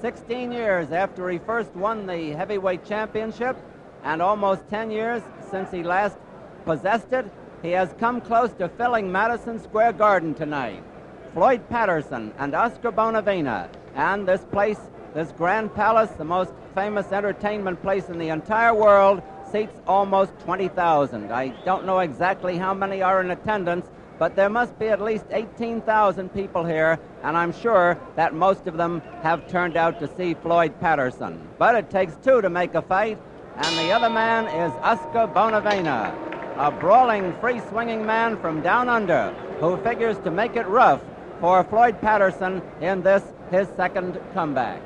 16 years after he first won the heavyweight championship and almost 10 years since he last possessed it, he has come close to filling Madison Square Garden tonight. Floyd Patterson and Oscar Bonavena, and this place, this Grand Palace, the most famous entertainment place in the entire world, seats almost 20,000. I don't know exactly how many are in attendance, but there must be at least 18,000 people here, and I'm sure that most of them have turned out to see Floyd Patterson. But it takes two to make a fight, and the other man is Oscar Bonavena, a brawling, free-swinging man from down under who figures to make it rough for Floyd Patterson in this, his second comeback.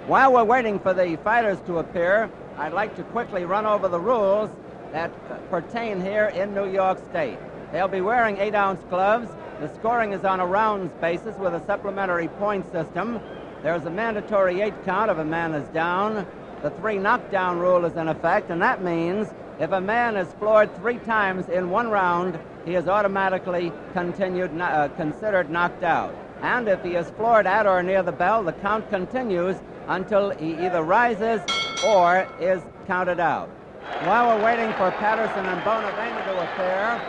While we're waiting for the fighters to appear, I'd like to quickly run over the rules that pertain here in New York State. They'll be wearing 8-ounce gloves. The scoring is on a rounds basis with a supplementary point system. There's a mandatory 8 count if a man is down. The 3 knockdown rule is in effect, and that means if a man is floored 3 times in one round, he is automatically considered knocked out. And if he is floored at or near the bell, the count continues until he either rises or is counted out. While we're waiting for Patterson and Bonavena to appear,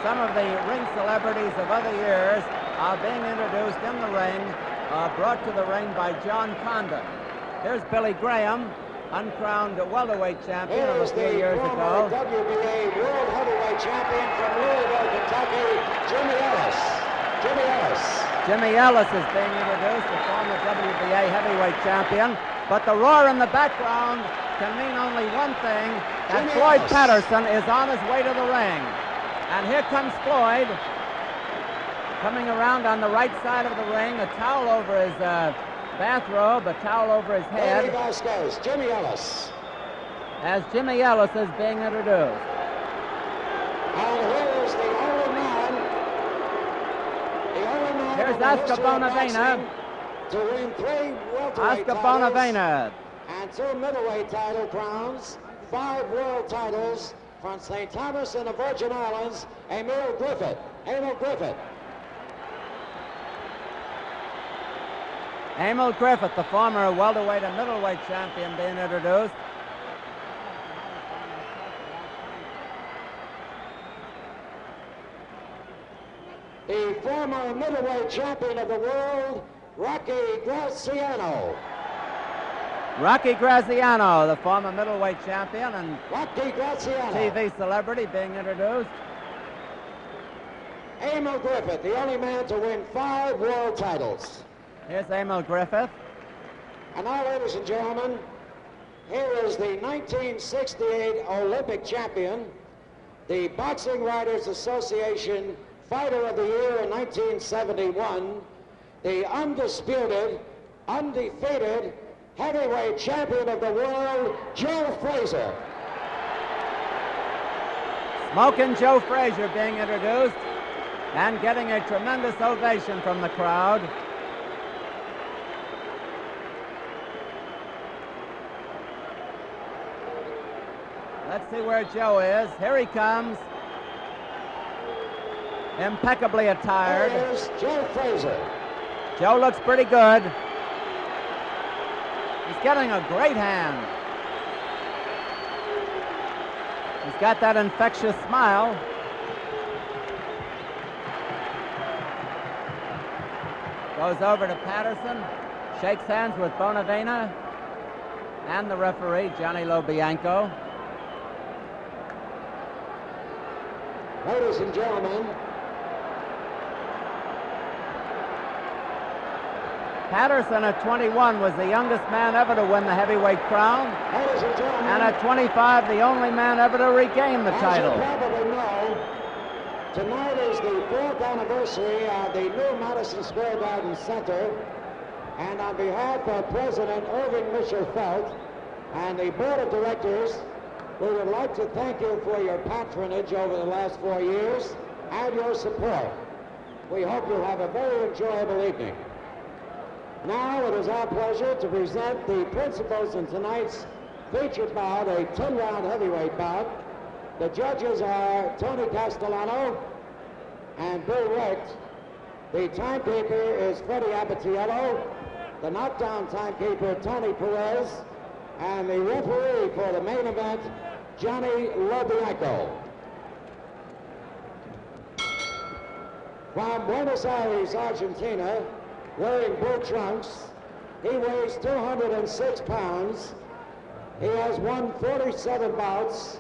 some of the ring celebrities of other years are being introduced in the ring, brought to the ring by John Condon. Here's Billy Graham, uncrowned welterweight champion of a few years ago. WBA World Heavyweight Champion from Louisville, Kentucky, Jimmy Ellis. Jimmy Ellis. Jimmy Ellis is being introduced, the former WBA heavyweight champion. But the roar in the background can mean only one thing, that Floyd Patterson is on his way to the ring. And here comes Floyd, coming around on the right side of the ring, a towel over his bathrobe, a towel over his head. Jimmy Ellis. As Jimmy Ellis is being introduced. And here is the only man here's Oscar Bonavena. To win 3 welterweight Oscar titles Bonavena. and 2 middleweight title crowns, 5 world titles from St. Thomas and the Virgin Islands, Emil Griffith. Emil Griffith. Emil Griffith, the former welterweight and middleweight champion, being introduced. The former middleweight champion of the world, Rocky Graziano. Rocky Graziano, the former middleweight champion and Rocky Graziano. TV celebrity, being introduced. Emil Griffith, the only man to win 5 world titles. Here's Emil Griffith. And now, ladies and gentlemen, here is the 1968 Olympic champion, the Boxing Writers Association Fighter of the Year in 1971, the undisputed, undefeated heavyweight champion of the world, Joe Frazier. Smokin' Joe Frazier being introduced and getting a tremendous ovation from the crowd. Let's see where Joe is. Here he comes. Impeccably attired. There is Joe Frazier. Joe looks pretty good. He's getting a great hand. He's got that infectious smile. Goes over to Patterson, shakes hands with Bonavena and the referee, Johnny Lobianco. Ladies and gentlemen, Patterson at 21 was the youngest man ever to win the heavyweight crown. ladies and gentlemen, And at 25, the only man ever to regain the title. as you probably know, tonight is the 4th anniversary of the new Madison Square Garden Center. And on behalf of President Irving Mischer-Felt and the Board of Directors, we would like to thank you for your patronage over the last 4 years and your support. We hope you'll have a very enjoyable evening. Now it is our pleasure to present the principals in tonight's featured bout, a 10-round heavyweight bout. The judges are Tony Castellano and Bill Recht. The timekeeper is Freddie Abatiello, the knockdown timekeeper Tony Perez, and the referee for the main event, Johnny Lobianco. From Buenos Aires, Argentina, wearing blue trunks, he weighs 206 pounds. He has won 47 bouts,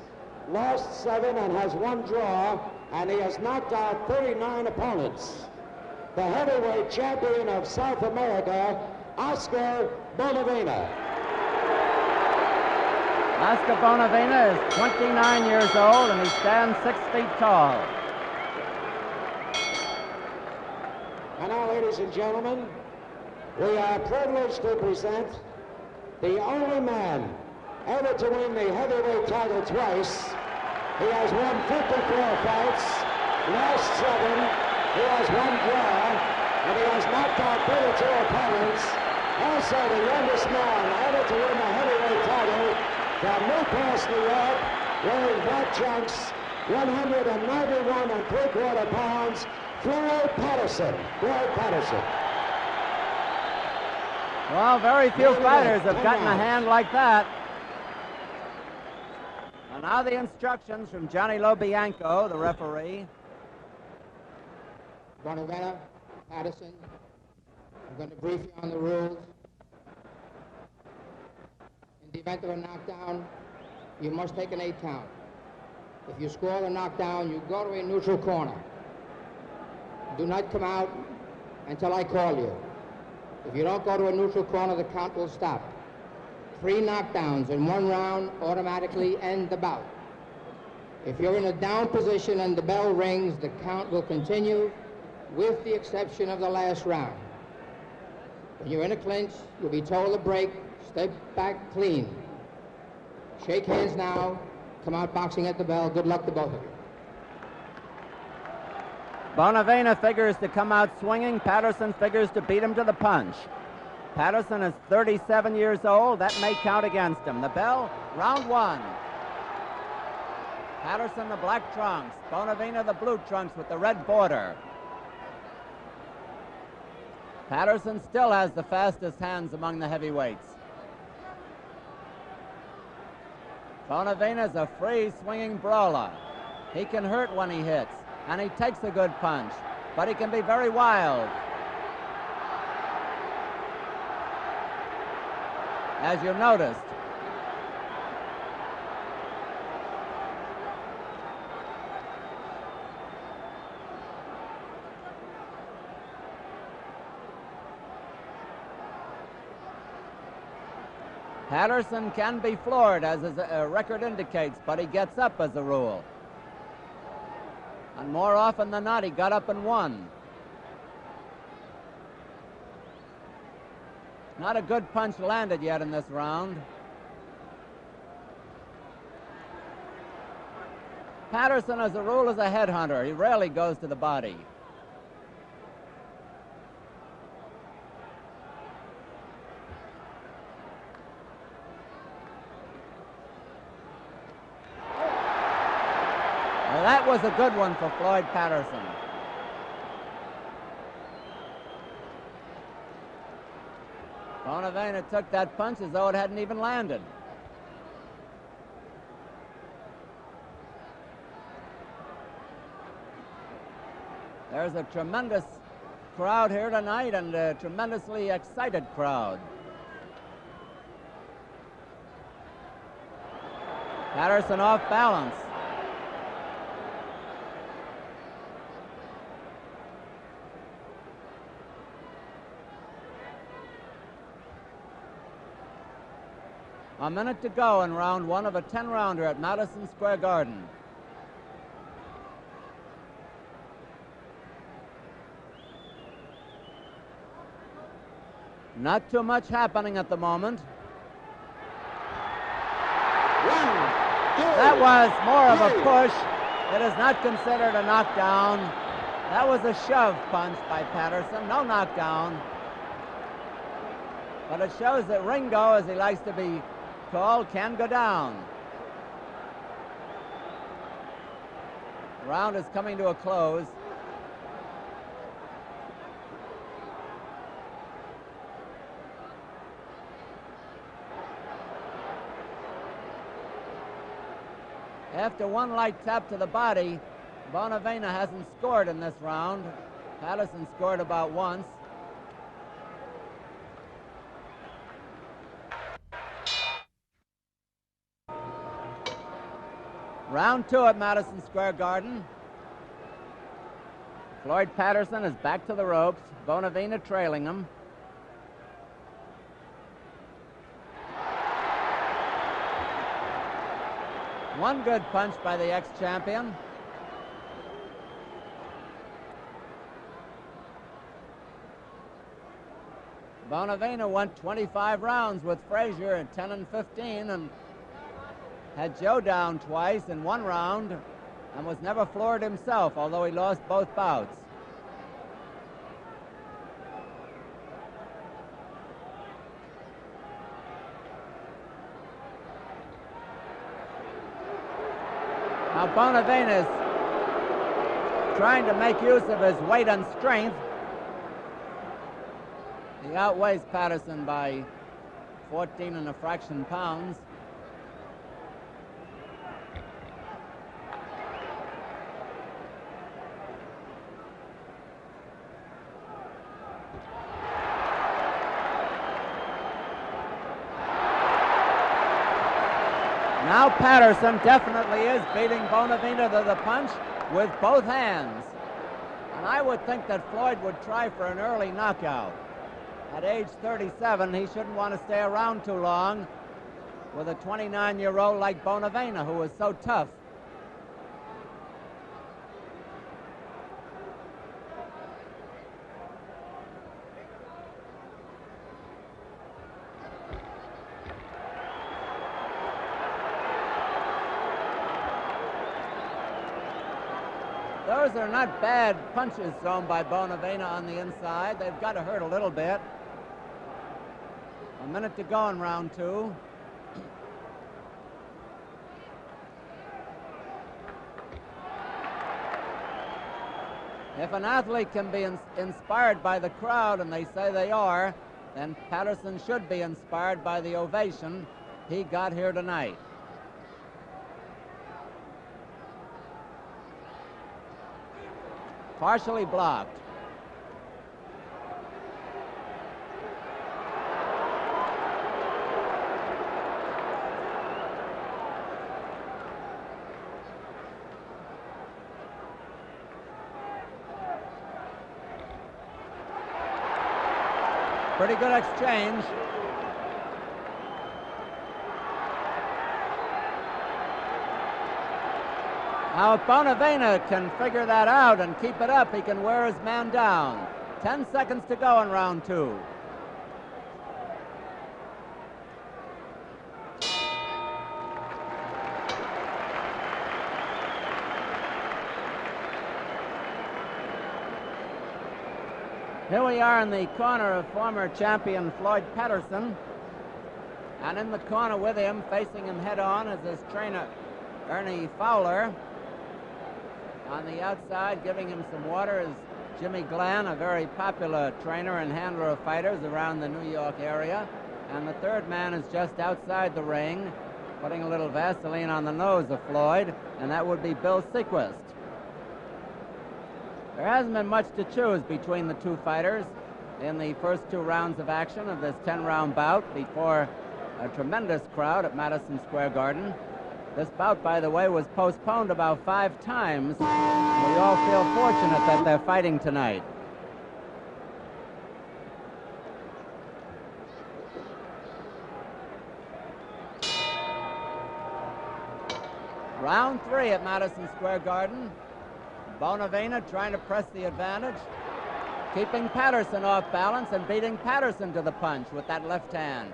lost 7, and has 1 draw, and he has knocked out 39 opponents. The heavyweight champion of South America, Oscar Bonavena. Oscar Bonavena is 29 years old, and he stands 6 feet tall. And now, ladies and gentlemen, we are privileged to present the only man ever to win the heavyweight title twice. He has won 54 fights, lost 7, he has 1 draw, and he has knocked out 32 opponents. Also the youngest man ever to win the heavyweight title from Newcastle, New York, wearing black trunks, 191 3/4 pounds, Floyd Patterson. Floyd Patterson. Well, very few fighters have gotten a hand like that. And now the instructions from Johnny Lobianco, the referee. Bonavena, Patterson, I'm going to brief you on the rules. In the event of a knockdown, you must take an 8 count. If you score the knockdown, you go to a neutral corner. Do not come out until I call you. If you don't go to a neutral corner, the count will stop. 3 knockdowns in 1 round automatically end the bout. If you're in a down position and the bell rings, the count will continue with the exception of the last round. When you're in a clinch, you'll be told to break, step back clean. Shake hands now, come out boxing at the bell. Good luck to both of you. Bonavena figures to come out swinging. Patterson figures to beat him to the punch. Patterson is 37 years old. That may count against him. The bell, round 1. Patterson, the black trunks. Bonavena, the blue trunks with the red border. Patterson still has the fastest hands among the heavyweights. Bonavena's a free swinging brawler. He can hurt when he hits, and he takes a good punch, but he can be very wild. As you noticed, Patterson can be floored, as his record indicates, but he gets up as a rule. And more often than not, he got up and won. Not a good punch landed yet in this round. Patterson, as a rule, is a headhunter. He rarely goes to the body. Well, that was a good one for Floyd Patterson. Bonavena took that punch as though it hadn't even landed. There's a tremendous crowd here tonight, and a tremendously excited crowd. Patterson off balance. A minute to go in round 1 of a 10-rounder at Madison Square Garden. Not too much happening at the moment. That was more of a push. It is not considered a knockdown. That was a shove punch by Patterson. No knockdown. But it shows that Ringo, as he likes to be called, can go down. The round is coming to a close. After one light tap to the body, Bonavena hasn't scored in this round. Patterson scored about once. Round 2 at Madison Square Garden. Floyd Patterson is back to the ropes. Bonavena trailing him. One good punch by the ex-champion. Bonavena went 25 rounds with Frazier at 10 and 15 and had Joe down twice in one round and was never floored himself, although he lost both bouts. Now Bonavena is trying to make use of his weight and strength. He outweighs Patterson by 14 and a fraction pounds. Now Patterson definitely is beating Bonavena to the punch with both hands. And I would think that Floyd would try for an early knockout. At age 37, he shouldn't want to stay around too long with a 29-year-old like Bonavena, who is so tough. Those are not bad punches thrown by Bonavena on the inside. They've got to hurt a little bit. A minute to go in round 2. If an athlete can be inspired by the crowd, and they say they are, then Patterson should be inspired by the ovation he got here tonight. Partially blocked. Pretty good exchange. Now, if Bonavena can figure that out and keep it up, he can wear his man down. 10 seconds to go in round 2. Here we are in the corner of former champion Floyd Patterson. And in the corner with him, facing him head-on, is his trainer, Ernie Fowler. On the outside, giving him some water, is Jimmy Glenn, a very popular trainer and handler of fighters around the New York area. And the third man is just outside the ring, putting a little Vaseline on the nose of Floyd, and that would be Bill Sequist. There hasn't been much to choose between the two fighters in the first 2 rounds of action of this 10-round bout before a tremendous crowd at Madison Square Garden. This bout, by the way, was postponed about 5 times. We all feel fortunate that they're fighting tonight. Round 3 at Madison Square Garden. Bonavena trying to press the advantage, keeping Patterson off balance and beating Patterson to the punch with that left hand.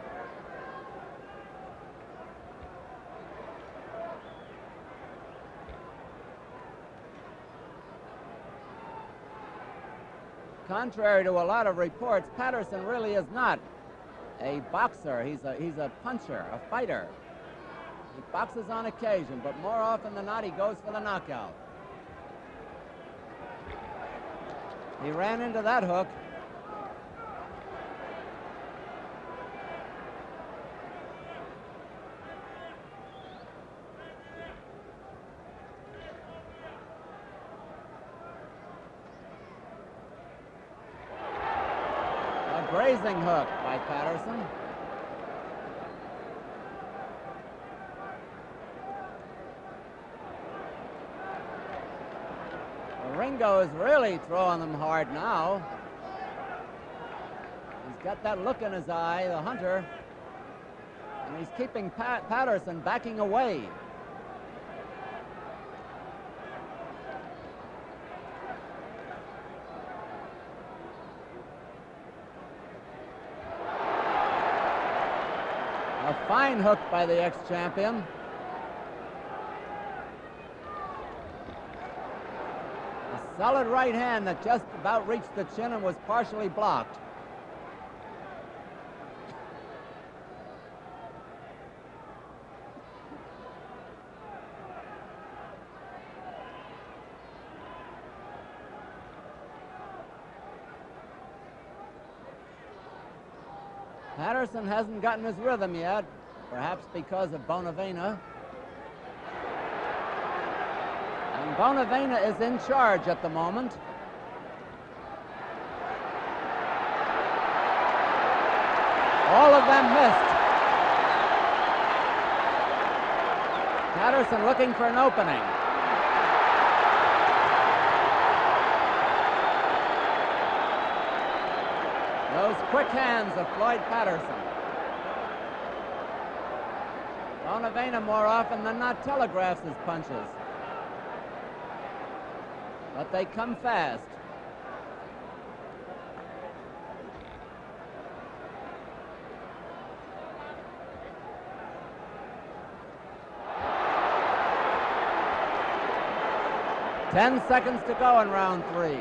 Contrary to a lot of reports, Patterson really is not a boxer. He's a puncher, a fighter. He boxes on occasion, but more often than not, he goes for the knockout. He ran into that hook. grazing hook by Patterson. Well, Ringo is really throwing them hard now. He's got that look in his eye, the hunter, and he's keeping Patterson backing away. A fine hook by the ex-champion. A solid right hand that just about reached the chin and was partially blocked. Patterson hasn't gotten his rhythm yet, perhaps because of Bonavena. And Bonavena is in charge at the moment. All of them missed. Patterson looking for an opening. Those quick hands of Floyd Patterson. Bonavena more often than not telegraphs his punches. But they come fast. Ten seconds to go in round 3.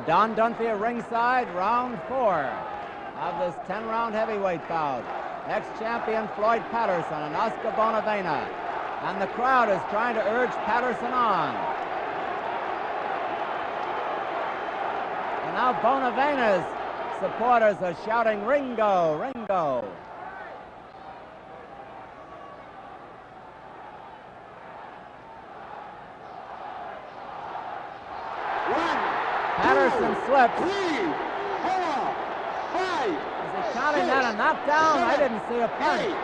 Don Dunphy at ringside, round 4 of this 10-round heavyweight bout. Ex-champion Floyd Patterson and Oscar Bonavena. And the crowd is trying to urge Patterson on. And now Bonavena's supporters are shouting, "Ringo, Ringo." Patterson slipped. 3, 4, 5. Is he counting that a knockdown? I didn't see a punch.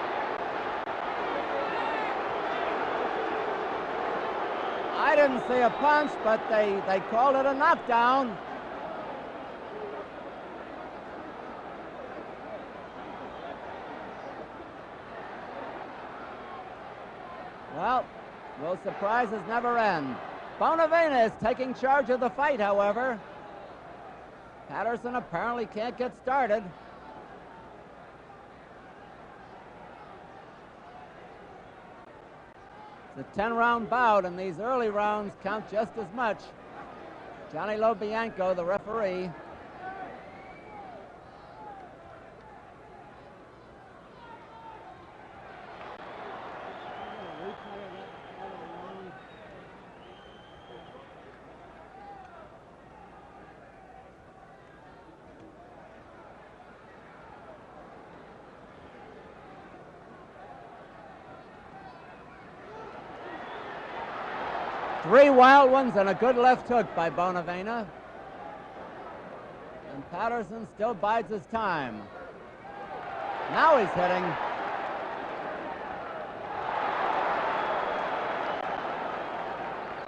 I didn't see a punch, but they called it a knockdown. Well, will surprises never end. Bonavena is taking charge of the fight, however. Patterson apparently can't get started. It's a 10-round bout, and these early rounds count just as much. Johnny Lobianco, the referee. Three wild ones and a good left hook by Bonavena. And Patterson still bides his time. Now he's hitting.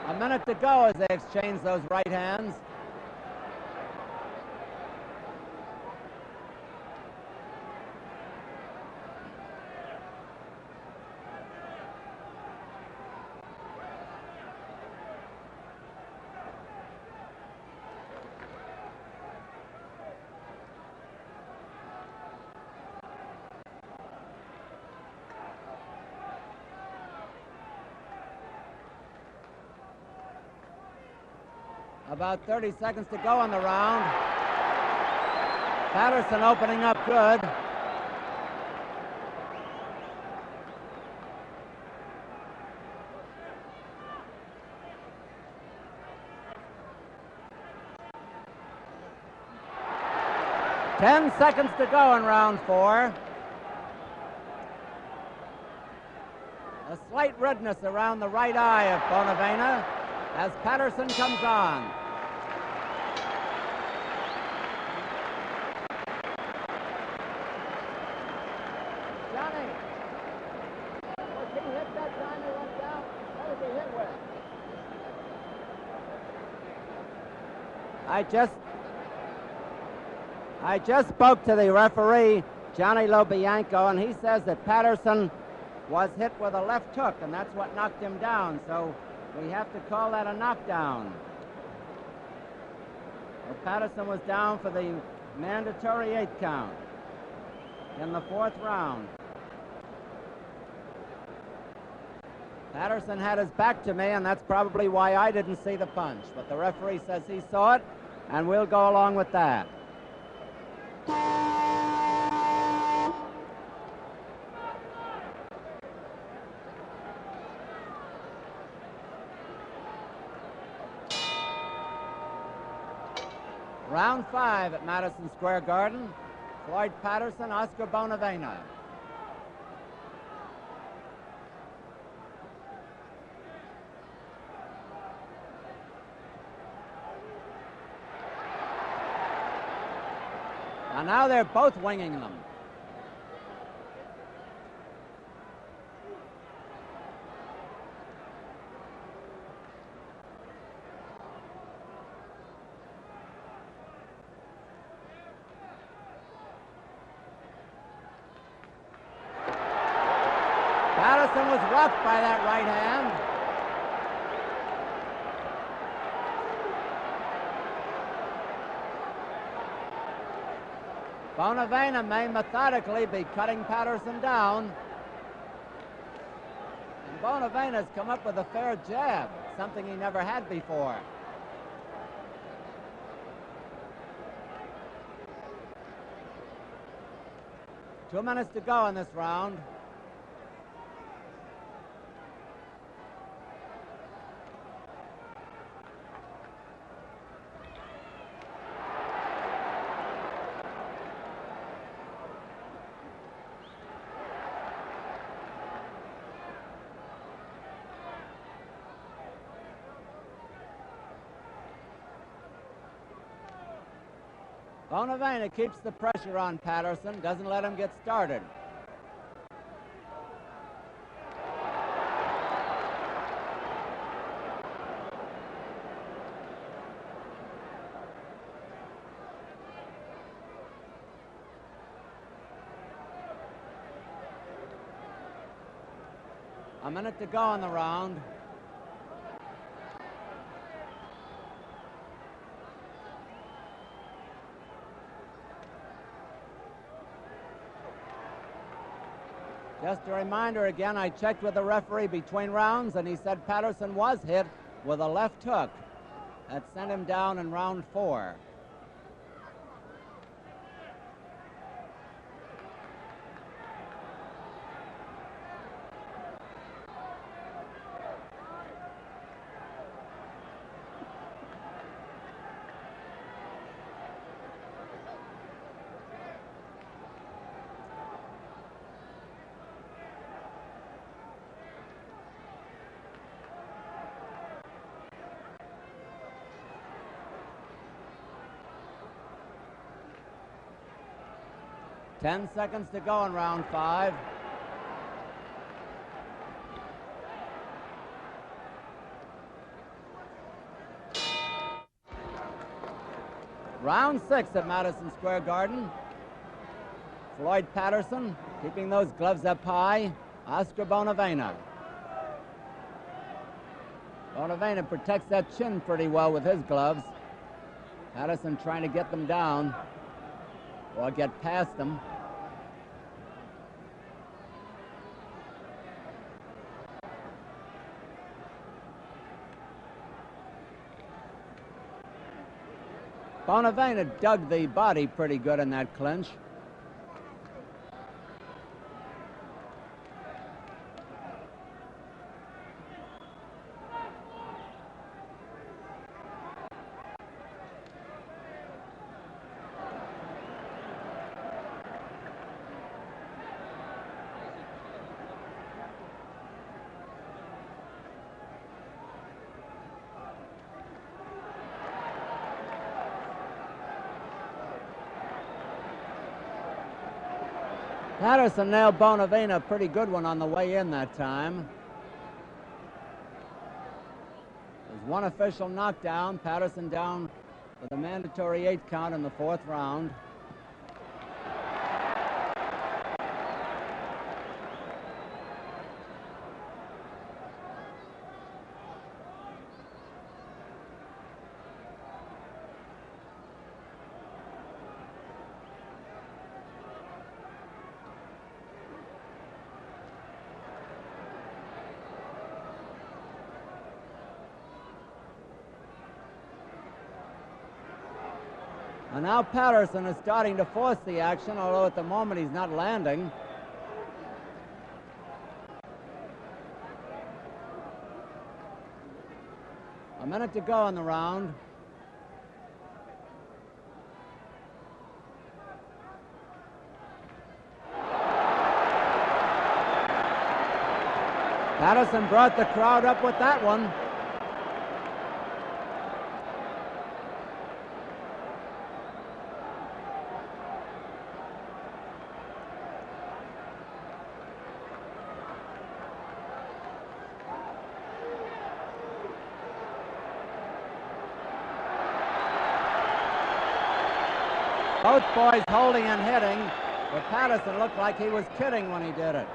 A minute to go as they exchange those right hands. About 30 seconds to go in the round. Patterson opening up good. Ten seconds to go in round 4. A slight redness around the right eye of Bonavena as Patterson comes on. Johnny, was he hit that time he went down? What was he hit with? I just spoke to the referee, Johnny Lobianco, and he says that Patterson was hit with a left hook, and that's what knocked him down. So we have to call that a knockdown. Well, Patterson was down for the mandatory 8 count in the 4th round. Patterson had his back to me, and that's probably why I didn't see the punch. But the referee says he saw it, and we'll go along with that. Round 5 at Madison Square Garden. Floyd Patterson, Oscar Bonavena. And now they're both winging them. Patterson was rocked by that right hand. Bonavena may methodically be cutting Patterson down. And Bonavena's come up with a fair jab, something he never had before. Two minutes to go in this round. Bonavena keeps the pressure on Patterson, doesn't let him get started. A minute to go in the round. Just a reminder again, I checked with the referee between rounds, and he said Patterson was hit with a left hook that sent him down in round 4. Ten seconds to go in round 5. Round 6 at Madison Square Garden. Floyd Patterson keeping those gloves up high. Oscar Bonavena. Bonavena protects that chin pretty well with his gloves. Patterson trying to get them down or get past them. Bonavena dug the body pretty good in that clinch. Patterson nailed Bonavena, a pretty good one on the way in that time. There's one official knockdown. Patterson down with a mandatory 8 count in the 4th round. And now Patterson is starting to force the action, although at the moment he's not landing. A minute to go in the round. Patterson brought the crowd up with that one. Both boys holding and hitting, but Patterson looked like he was kidding when he did it.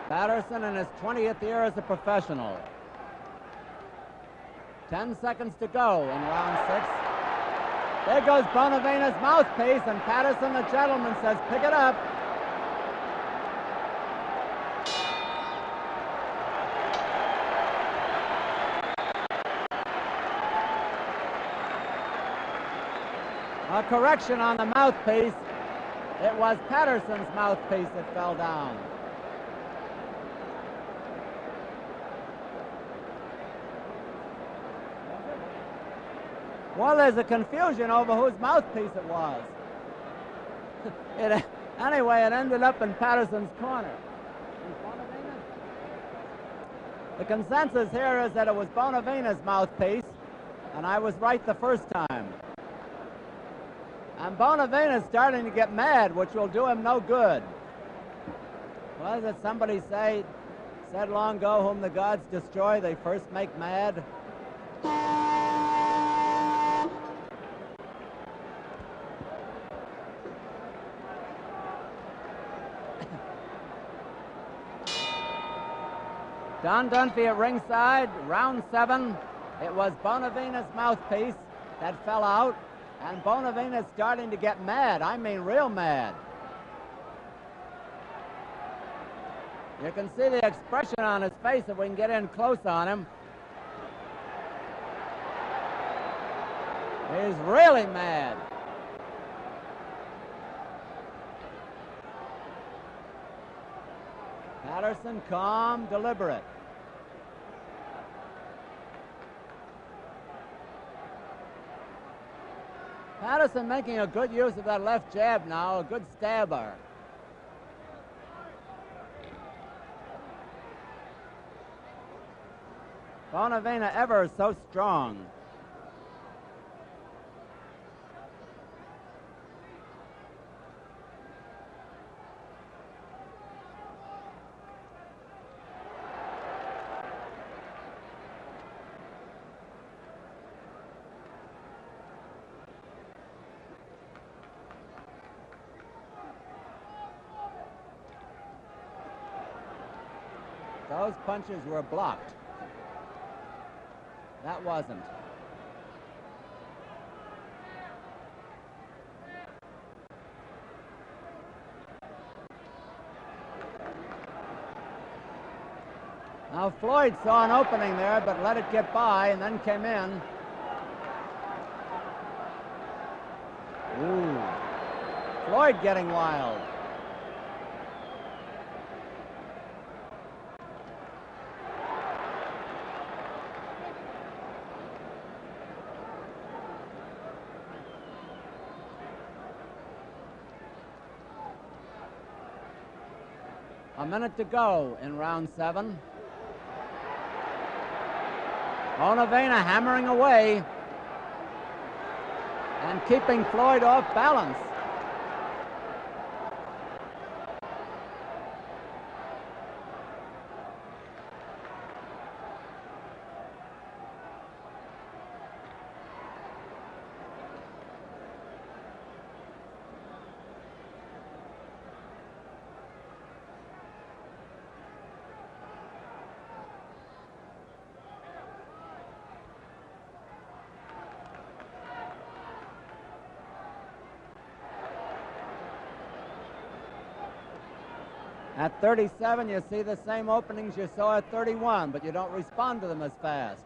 Patterson in his 20th year as a professional. 10 seconds to go in round 6. There goes Bonavena's mouthpiece, and Patterson, the gentleman, says, pick it up. A correction on the mouthpiece. It was Patterson's mouthpiece that fell down. Well, there's a confusion over whose mouthpiece it was. Anyway, it ended up in Patterson's corner. The consensus here is that it was Bonavena's mouthpiece, and I was right the first time. And Bonavena's starting to get mad, which will do him no good. What did somebody said long ago, whom the gods destroy, they first make mad? Don Dunphy at ringside, round 7. It was Bonavena's mouthpiece that fell out, and Bonavena's starting to get mad. I mean, real mad. You can see the expression on his face if we can get in close on him. He's really mad. Patterson, calm, deliberate. Patterson making a good use of that left jab now, a good stabber. Bonavena ever so strong. Those punches were blocked. That wasn't. Now Floyd saw an opening there, but let it get by and then came in. Ooh. Floyd getting wild. A minute to go in round 7. Bonavena hammering away. and keeping Floyd off balance. At 37, you see the same openings you saw at 31, but you don't respond to them as fast.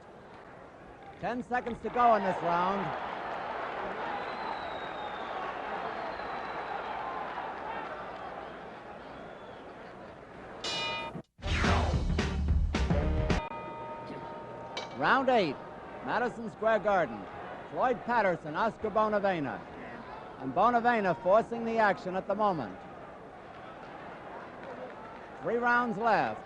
10 seconds to go in this round. Round 8, Madison Square Garden. Floyd Patterson, Oscar Bonavena. And Bonavena forcing the action at the moment. 3 rounds left.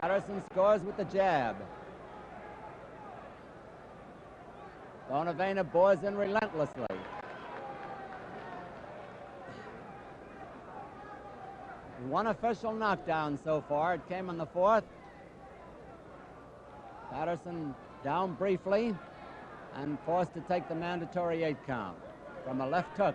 Patterson scores with the jab. Bonavena bores in relentlessly. One official knockdown so far. It came in the 4th. Patterson down briefly and forced to take the mandatory 8 count from a left hook.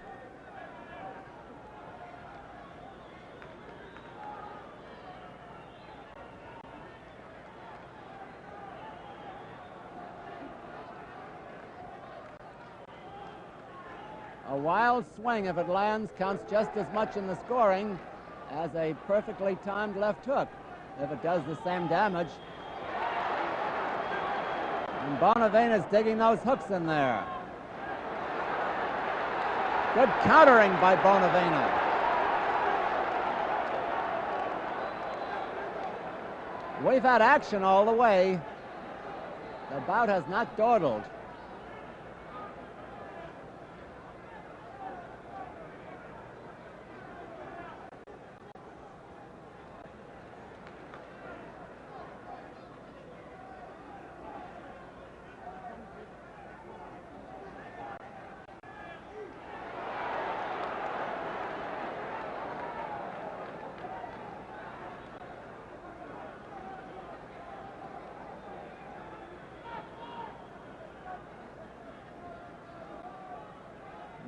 A wild swing, if it lands, counts just as much in the scoring as a perfectly timed left hook, if it does the same damage. And Bonavena's digging those hooks in there. Good countering by Bonavena. We've had action all the way. The bout has not dawdled.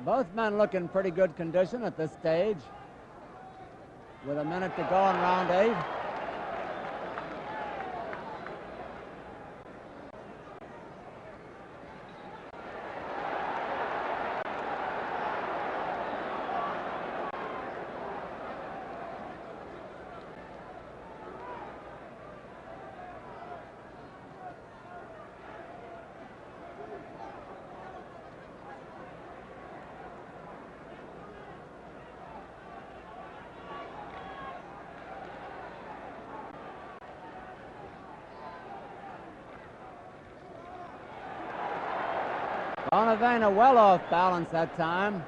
Both men look in pretty good condition at this stage. With a minute to go in round 8. Bonavena well off balance that time.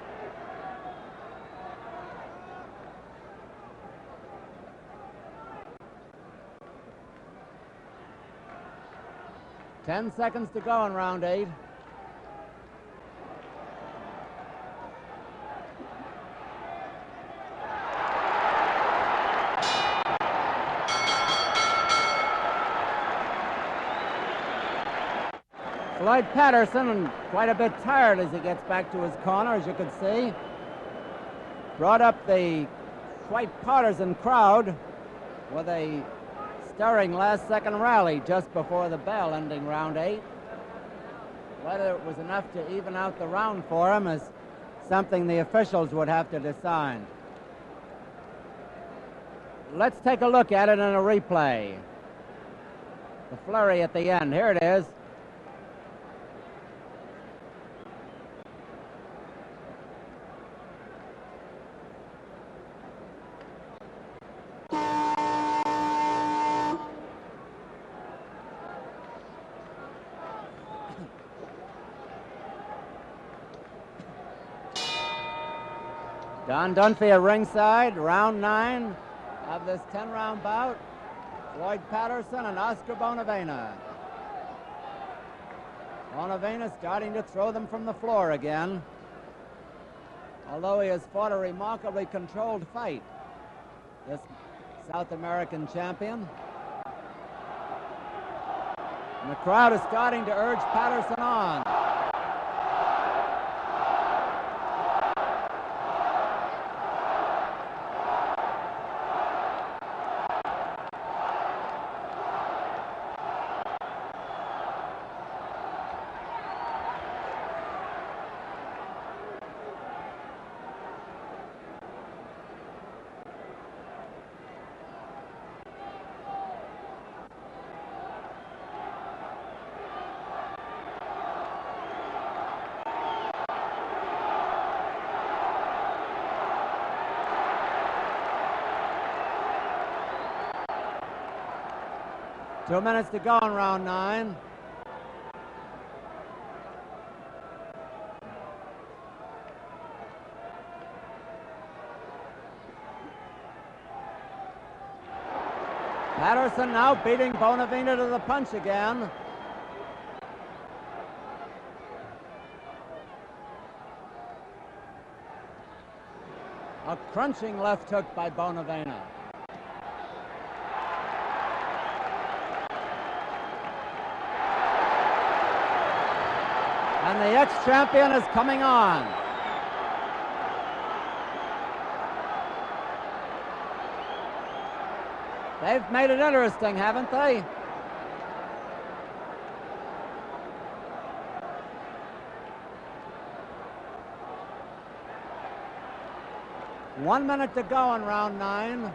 Ten seconds to go in round 8. Floyd Patterson, quite a bit tired as he gets back to his corner, as you can see. Brought up the quite partisan crowd with a stirring last-second rally just before the bell, ending round 8. Whether it was enough to even out the round for him is something the officials would have to decide. Let's take a look at it in a replay. The flurry at the end. Here it is. Don Dunphy at ringside, round 9 of this 10-round bout. Floyd Patterson and Oscar Bonavena. Bonavena starting to throw them from the floor again, although he has fought a remarkably controlled fight, this South American champion. And the crowd is starting to urge Patterson on. Two minutes to go in round 9. Patterson now beating Bonavena to the punch again. A crunching left hook by Bonavena. And the ex-champion is coming on. They've made it interesting, haven't they? One minute to go in round 9.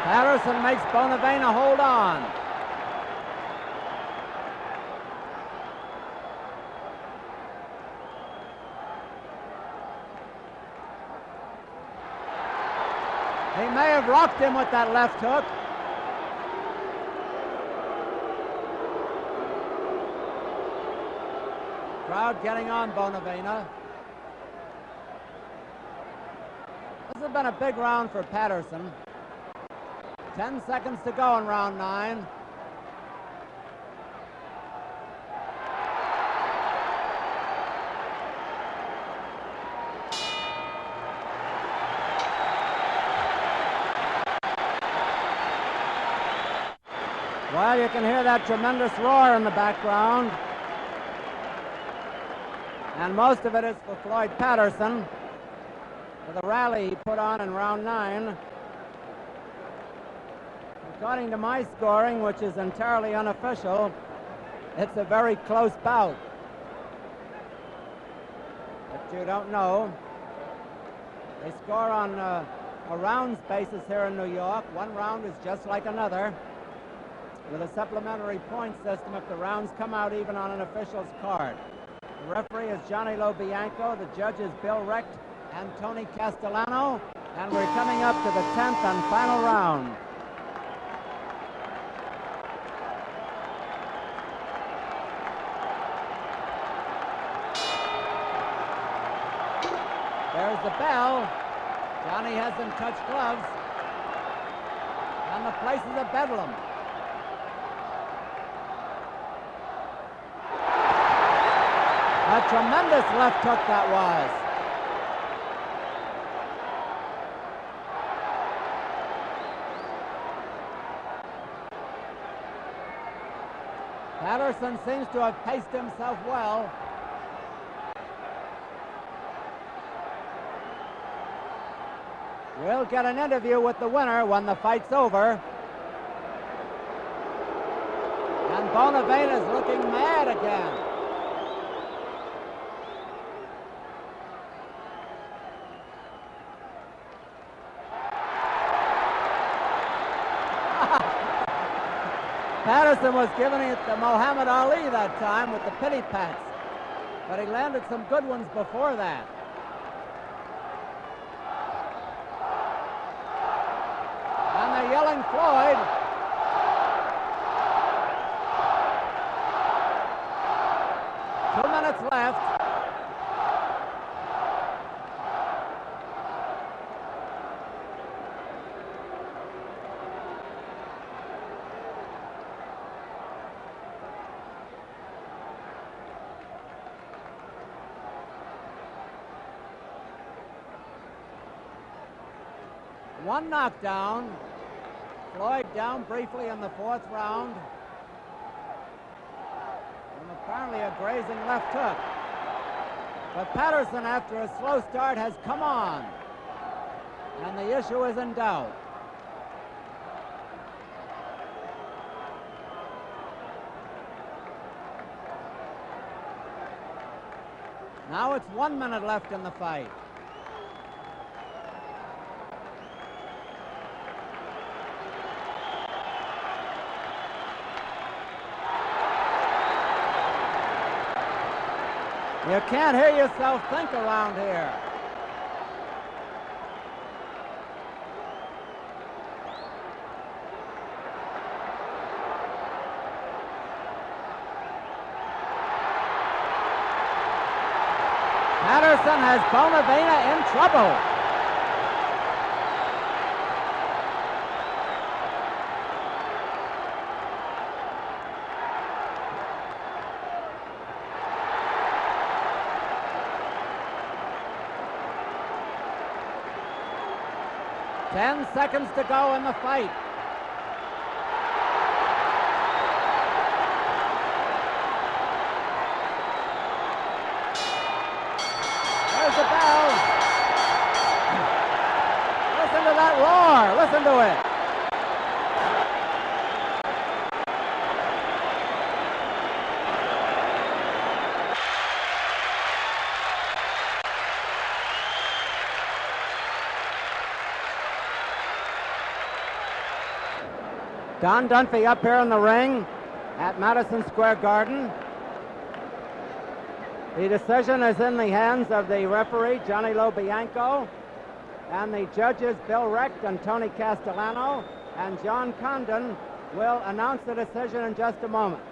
Patterson makes Bonavena hold on. He may have rocked him with that left hook. Crowd getting on Bonavena. This has been a big round for Patterson. 10 seconds to go in round 9. Well, you can hear that tremendous roar in the background. And most of it is for Floyd Patterson for the rally he put on in round 9. According to my scoring, which is entirely unofficial, it's a very close bout. But you don't know. They score on a rounds basis here in New York. One round is just like another, with a supplementary point system if the rounds come out even on an official's card. The referee is Johnny Lobianco. The judges Bill Recht and Tony Castellano. And we're coming up to the 10th and final round. There's the bell. Johnny hasn't touched gloves. And the place is a bedlam. A tremendous left hook that was. Patterson seems to have paced himself well. We'll get an interview with the winner when the fight's over. And Bonavena is looking mad again. Patterson was giving it to Muhammad Ali that time with the pity pats, but he landed some good ones before that. And they're yelling Floyd. One knockdown. Floyd down briefly in the fourth round. And apparently a grazing left hook. But Patterson, after a slow start, has come on. And the issue is in doubt. Now it's 1 minute left in the fight. You can't hear yourself think around here. Patterson has Bonavena in trouble. Ten seconds to go in the fight. There's the bell. Listen to that roar. Listen to it. Don Dunphy up here in the ring at Madison Square Garden. The decision is in the hands of the referee, Johnny Lobianco, and the judges, Bill Recht and Tony Castellano, and John Condon will announce the decision in just a moment.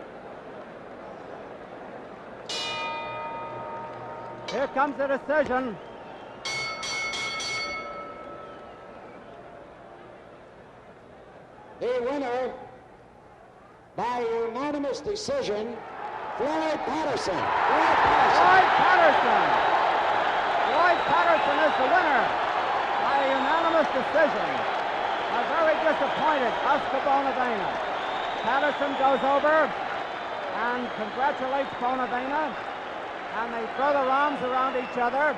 Here comes the decision. The winner, by unanimous decision, Floyd Patterson. Floyd Patterson. Floyd Patterson is the winner by a unanimous decision. A very disappointed Oscar Bonavena. Patterson goes over and congratulates Bonavena, and they throw their arms around each other.